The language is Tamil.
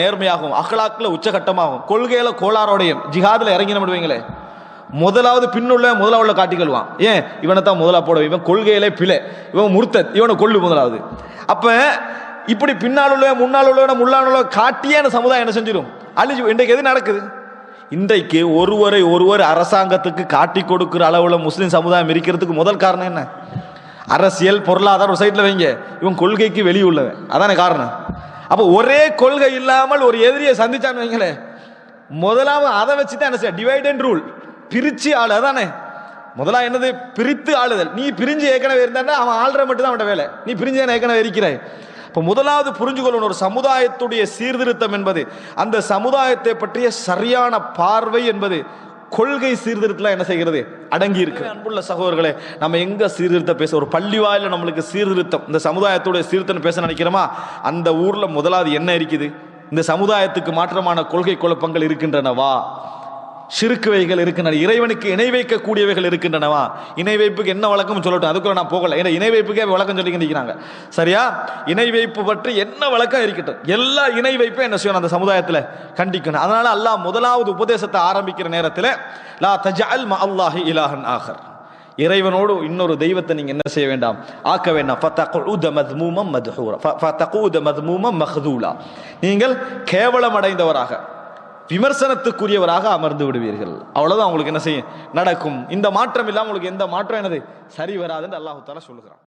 நேர்மையாகும், அகலாக்கில் உச்சகட்டமாகும், கொள்கையில கோளாரோடையும் ஜிஹாதுல இறங்கி விடுவீங்களே, முதலாவது முதலாவது காட்டிக்கொள்வான். ஏன் இவனை தான் முதலா போட, இவன் கொள்கையிலே பிழை, இவன் முர்த்தத், இவனை கொள்ளு முதலாவது. அப்ப இப்படி பின்னால் உள்ள முன்னால் உள்ள முள்ளான காட்டியே அந்த சமுதாயம் என்ன செஞ்சிடும், அழிஞ்சு. இன்றைக்கு எது நடக்குது? இன்றைக்கு ஒருவர் அரசாங்கத்துக்கு காட்டி கொடுக்கிற அளவுல முஸ்லிம் சமுதாயம் இருக்கிறதுக்கு முதல் காரணம் என்ன? அரசியல் பொருளாதாரம் ஒரு சைட்ல வைங்க, இவன் கொள்கைக்கு வெளியுள்ளவன், அதான காரணம். அப்ப ஒரே கொள்கை இல்லாமல் ஒரு எதிரியை சந்திச்சான்னு வைங்களேன், முதலாவது அதை வச்சுதான் என்ன செய்ய, டிவைட் அண்ட் ரூல், பிரிச்சு ஆளு. அதானே முதலாவது என்னது, பிரித்து ஆளுதல். நீ பிரிஞ்சு ஏற்கனவே இருந்தா அவன் ஆள்ற மட்டும் தான் அவன் வேலை, நீ பிரிஞ்சு ஏற்கனவே இருக்கிறாய். இப்போ முதலாவது புரிஞ்சு கொள்ளணும், ஒரு சமுதாயத்துடைய சீர்திருத்தம் என்பது அந்த சமுதாயத்தை பற்றிய சரியான பார்வை என்பது கொள்கை சீர்திருத்தம் என்ன செய்கிறது, அடங்கி இருக்கு. அன்புள்ள சகோதரர்களே, நம்ம எங்க சீர்திருத்தம் பேச, ஒரு பள்ளி வாயில நம்மளுக்கு சீர்திருத்தம், இந்த சமுதாயத்துடைய சீர்திருத்தம் பேச நினைக்கிறோமா, அந்த ஊர்ல முதலாவது என்ன இருக்குது, இந்த சமுதாயத்துக்கு மாற்றமான கொள்கை குழப்பங்கள் இருக்கின்றனவா, ஷிர்க் வைகள் இருக்கின்றன, இறைவனுக்கு இணை வைக்கக்கூடியவைகள் இருக்கின்றனவா. இணை வைப்புக்கு என்ன வழக்கம் சொல்லட்டும், அதுக்குள்ள நான் போகல, ஏன்னா இணை வைப்புக்கே வழக்கம் சொல்லி நிற்கிறாங்க. சரியா, இணை வைப்பு பற்றி என்ன வழக்கம் இருக்கட்டும், எல்லா இணை வைப்பும் என்ன செய்யணும், அந்த சமுதாயத்தில் கண்டிக்கணும். அதனால அல்லாஹ் முதலாவது உபதேசத்தை ஆரம்பிக்கிற நேரத்தில் லா தஜஅல் மஅல்லாஹி இலாஹன் ஆகர், இறைவனோடு இன்னொரு தெய்வத்தை நீங்க என்ன செய்ய வேண்டாம், ஆக்க வேண்டாம். ஃபதகுத மத்மூமம் மத்ஹூரா ஃபதகுத மத்மூமம் மக்தூலா, நீங்கள் கேவலம் அடைந்தவராக, விமர்சனத்துக்குரியவராக அமர்ந்து விடுவீர்கள். அவ்வளவுதான் உங்களுக்கு என்ன செய்யும் நடக்கும். இந்த மாற்றம் இல்லாமல் உங்களுக்கு எந்த மாற்றம் என்னது சரி வராது என்று அல்லாஹ் தஆலா சொல்லுகிறான்.